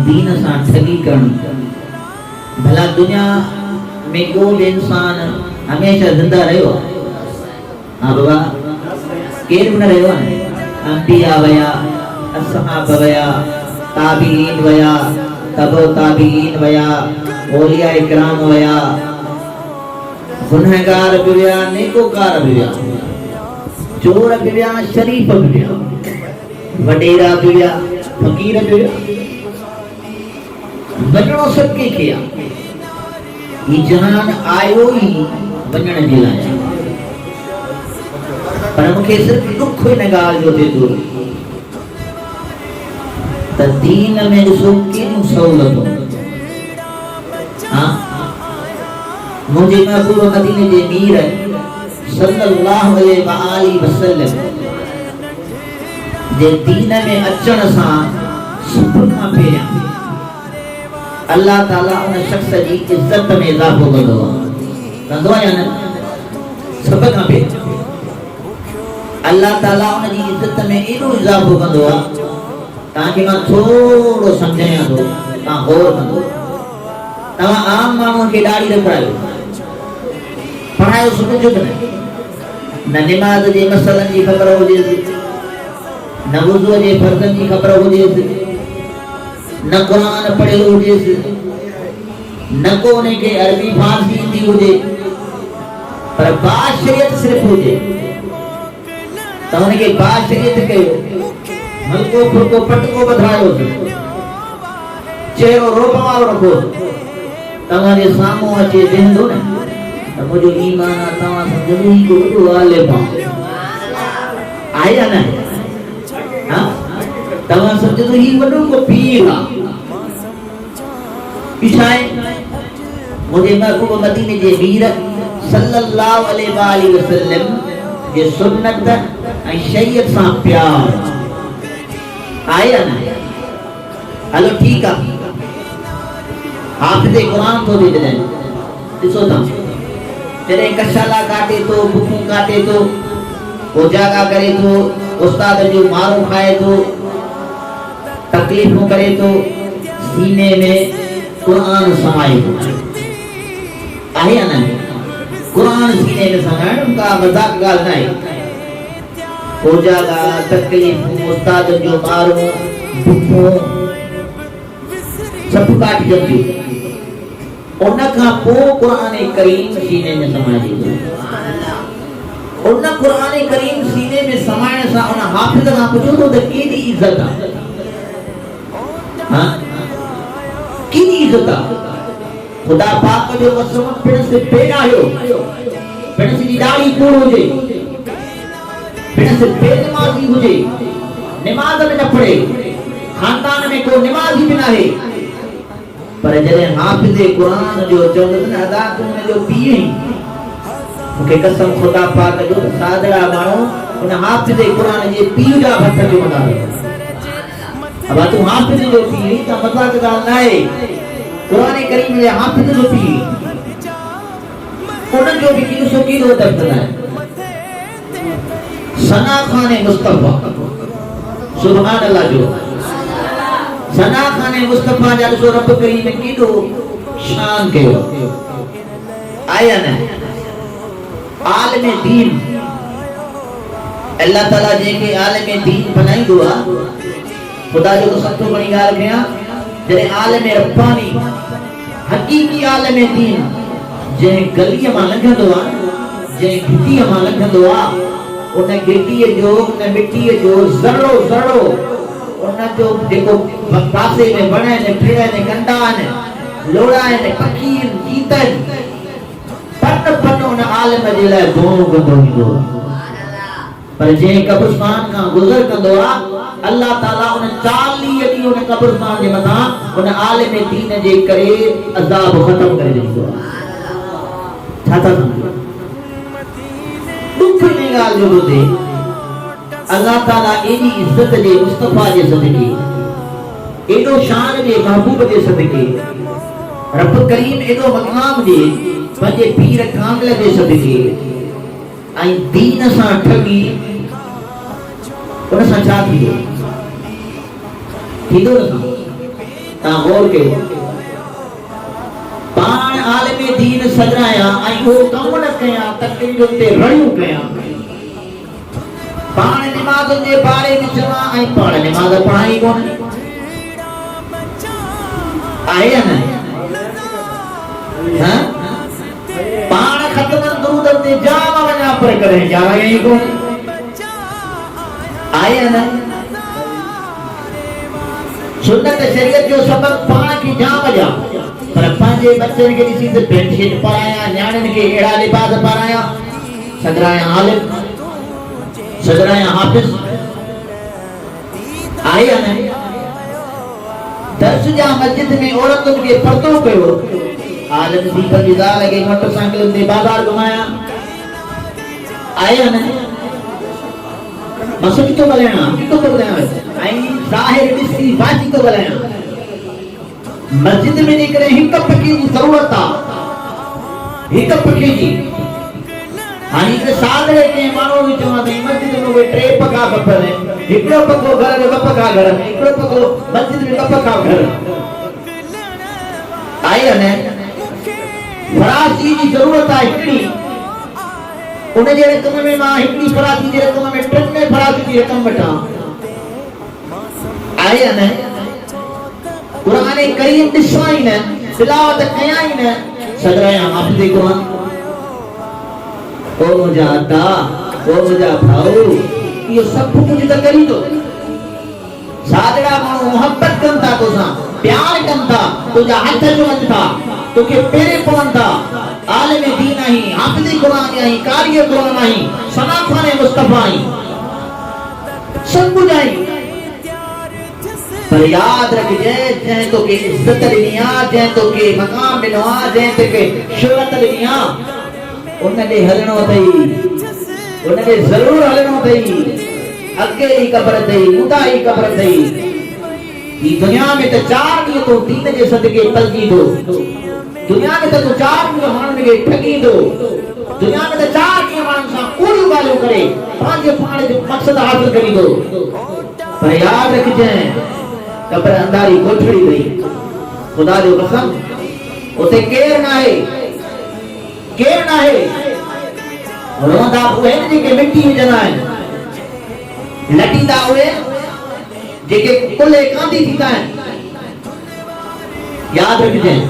دین سان ٹھگی کرنی بھلا دنیا میں کو بھی انسان ہمیشہ زندہ رہو ہاں بابا کیر بھی نہ رہو انبیاء ویا اصحاب ویا تابعین ویا تبو تابعین ویا اولیاء اکرام ویا گنہگار بھی ویا نیکوکار بھی ویا چور بھی ویا شریف بھی ویا وڈیرا بھی ویا فقیر بھی ویا وجنو سب کے کیا یہ جہان آئیو ہی وجن جی لائے پر مکھے صرف دکھ ہوئی نگال جو دے دو تا دین میں رسول کی سہولت ہو مجھے محبوب مدینے دے میر ہے صلی اللہ علیہ وآلہ وسلم دے دین میں اچھن سان سپرنا پھیریا اللہ تعالیٰ ان شخص جی عزت میں اضافہ کردو کندو یا نہ سب کھا پہ اللہ تعالیٰ ان جی عزت میں اینو اضافہ کندو تاکہ میں تھوڑو سمجھایا تو تاں غور کندو تاں عام مانوں کے ڈاڑی رکھ رہا ہے پڑھائے سکتے جو نہیں نہ نماز جے مسئلہ جی خبر ہو جیسے نہ وضو جے فرضن جی خبر ہو جیسے نہ قرآن پڑھے ہو جیسے نہ کونے کے عربی فارسی ہندی ہو جے پر بات شریعت صرف ہو جے تو انہیں کہ بات شریعت کہو ملکو پھرکو پٹکو بدھائے ہو چہرو روپا رکھو تو انہیں سامو اچھے ذہن دو نہیں تو مجھے ایمان آتا ہوں سمجھو ہی کو دعا لے پاؤں آیا نہیں تمام سمجھو ہی وڈو کو پیرا پیچھائے مجھے محبوب مدینے جے میر صلی اللہ علیہ وآلہ وسلم جے سنت شریعت سان پیار آیا نا ہلو ٹھیک ہے حافظ قرآن تو دے دیں دسو تھا تیرے کشالہ کاٹے تو بکوں کاٹے تو اجاگا کرے تو استاد جو مارو کھائے تو تکلیفوں کرے تو سینے میں قرآن سمائے ہو آیا نا قرآن سینے میں سمائے ان کا مذاق گال نہیں اجاگا تکلیفوں استاد جو مارو بکوں سب کاٹ جب جو انکا پو قرآن کریم سینے میں سمائے دی انکا قرآن کریم سینے میں سمائے سا انہا حافظ کا پچھو تو دکی دی عزت کی دی عزت خدا پاک جو قسم پھر سے پیدا ہو پھر سے ڈاڑی کور ہو جے پھر سے بے نمازی ہو جے نماز میں نہ پڑھے خاندان میں کوئی نماز ہی بنا ہے پر جنہیں حافظ قرآن جو چودھن ادا کرنے جو پیئے ہیں کہ قسم خدا پاک جو سادرہ مانو انہیں حافظ قرآن جو پیو جا بھتر جو منا ہے اب تو حافظ جو پیئے تا مطلب دالنا ہے قرآن کریم جو حافظ جو پیئے انہیں جو بھی کیوں سو کیوں دفتر ہے ثنا خان مصطفیٰ سبحان اللہ جو ثنا خان مصطفیٰ جالسو رب کریم کی دو شان کے ہو آیا نا عالم دین اللہ تعالیٰ جے کے عالم دین بنائی دعا خدا جو سب تو بڑی گال کیا جنہیں عالم ربانی حقیقی عالم دین جنہیں گلی اما لکھن دعا جنہیں گھٹی اما لکھن دعا انہیں گھٹی جو انہیں مٹی جو زرڑو انہیں جو دیکھو پاسے میں بڑھے نے پھرے نے کنڈا نے لوڑا نے پکیر جیتا پن انہیں عالم جلائے دونوں کو دونی دو پر جنہیں قبرستان کا گزر کر دعا اللہ تعالیٰ انہیں 40 یدی انہیں قبرستان جے مطا انہیں عالم دین جے کرے عذاب ختم کرے دیں دعا چھاتا سمجھو دکھ میں گال جو دے اللہ تعالیٰ ایڈی عزت دے مصطفیٰ جے صدقے ایڈو شان دے محبوب جے صدقے رب کریم ایڈو مقام دے پنجے پیر کامل دے صدقے آئیں دین ساں ٹھگی انہیں ساں چاہ تھی دو تا غور کے پان عالم دین سجایا ۽ وہ کم نہ کیا تقریر تے رڑیوں کیا پان نماز دے بارے وچ ۽ پان نماز پڑھائی کون آیا نا ہاں پان ختم درود تے جام ونا پر کرے جا رہے کون آیا نا سنت شریعت جو سبق پان کی جام جا پر پانچے بچن کے کسی سے بیڈ شیٹ پڑھایا نیانن کے ایڑا لباس پڑھایا صدرایا عالم صدرایا حافظ آیا نا درس جا مسجد میں عورتوں کے پردوں کیو عالم دی پر جدا لگے موٹر سائیکل دے بازار گھمایا آیا نا مسجد تو بلینا تو بلینا ای ظاہر کسی باتی تو بلینا مسجد میں نکلے ہک پکی دی ضرورت آ ہک پکی دی آنی کے سادرے کے مانو بھی چاہاں دیں مسجد میں وہ ٹرے پکا کپر ہیں ہکڑو پکو گھر میں پکا گھر میں ہکڑو پکو مسجد میں پکا گھر آئی نے فراسی کی ضرورت آئی ہکڑی انہیں جے رقم میں ماں ہکڑی فراسی جے رقم میں ٹن میں فراسی کی رقم بٹا آئی نے قرآن کریم دشوائن ہے تلاوت قیائن ہے صدرائیں حافظ قرآن او مجاہدہ او مجاہ بھاؤ یہ سب کچھ تا کری دو صادرہ مانو محبت کرتا تو ساں پیار کرتا تو جا ہاتھ جو تھا تو کہ پیرے پوانتا عالم دین آئی حافظ قرآن آئی کاری قرآن آئی سناخان مصطفیٰ آئی سب کچھ آئی پر یاد رکھ جائیں تو کہ عزت لنیا جائیں تو کہ مقام بنوا جائیں تو کہ شہرت لنیا انہیں نے ہلنو تھی انہیں نے ضرور ہلنو تھی اکیلی قبر تھی مدائی قبر تھی یہ دنیا میں تو چار دیئے تو دین جے صدقے تلگی دو دنیا میں تو چار دیئے ماننے گے ٹھگی دو دنیا میں تو چار دیئے ماننے ساں کوئی والو کرے پانچے پانے جو مقصد حاصل کری دو پر یاد رکھ جائیں قبر انداری گھٹڑی گئی خدا جو قسم اسے کیر نہ ہے روندہ ہوئے جے کہ مٹی میں جنائیں لٹی دا ہوئے جے کہ کلے کاندی تھی دائیں یاد رکھ جائیں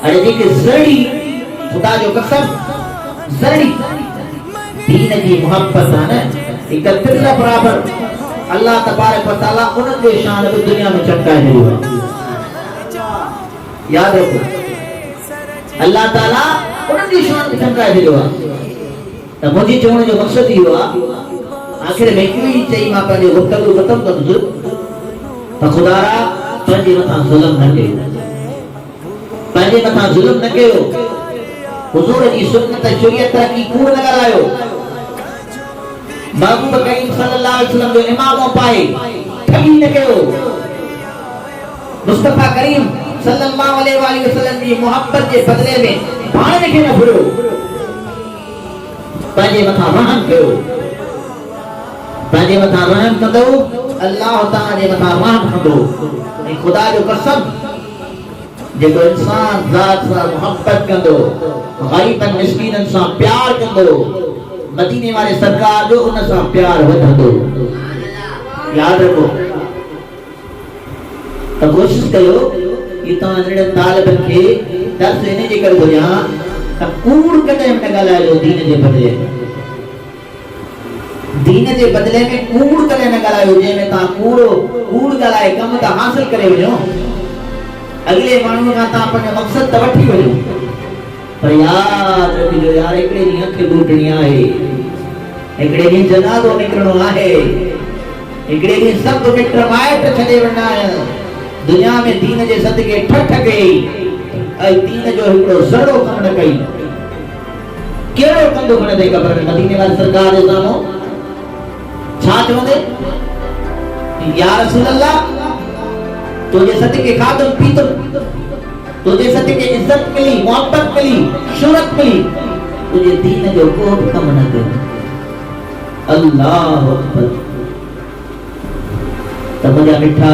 ارے جے کہ زرڑی خدا جو قسم زرڑی دین کی محبت آنا ایک ترلا برابر اللہ تبارک و تعالیٰ انہوں کے شان کو دنیا میں چٹکا ہے یاد رکھو اللہ تعالیٰ انہوں کی شان کو چٹکا ہے تو مجھے چونے جو مقصد ہی ہوا آخر میں کیوں چاہیے ماں پہلے گفتگو ختم کر دو تو خدا را پہلے مطا ظلم نہ کہو پہلے مطا ظلم نہ کہو حضور کی سنت شریعت کی کور لگا لائیو محبوب کریم صلی اللہ علیہ وسلم جو اماموں پائے ٹھگی نہ کہو مصطفیٰ کریم صلی اللہ علیہ وسلم کی محبت کے بدلے میں بھانے کے نہ بھرو پہلے مطا رحم کرو پہلے مطا رحم کدو اللہ تعالی مطا رحم کدو خدا جو قسم جب انسان ذات سے محبت کندو غریباً مسکیناً سے پیار کندو مدینے والے سرکار جو انہاں سے پیار ودھندو یاد رکھو تو کوشش کرو یہ تو انہوں طالب کے درس لینے جے کر دو یہاں تو کوڑ کٹے میں گلائے لو دین جے بدلے دین جے بدلے میں کوڑ کٹے میں گلائے ہو جے میں تا کوڑ گلائے کم تا حاصل کرے ہو اگلے مانوں کا تا اپنے مقصد توٹھی ہو پر یاد رکھ جو یار ایکڑے نہیں اکھے بوٹنیاں ہے ایکڑے نہیں جنازو نکلنو آہے ایکڑے نہیں سب مٹر مائٹ چھڑے ورنا ہے دنیا میں دین جے صدقے ٹھٹ گئی اے دین جو ہکڑو زڑو کم نہ کئی کیڑو کندو کھڑے دے قبر میں مدینے والے سرکار دے سامو چھا چوندے یا رسول اللہ تجھے صدقے خادم پیتم تجھے صدقے عزت ملی محبت ملی شہرت ملی تجھے دین جو کوٹ کم نہ کرے اللہ اکبر تب مجھا مٹھا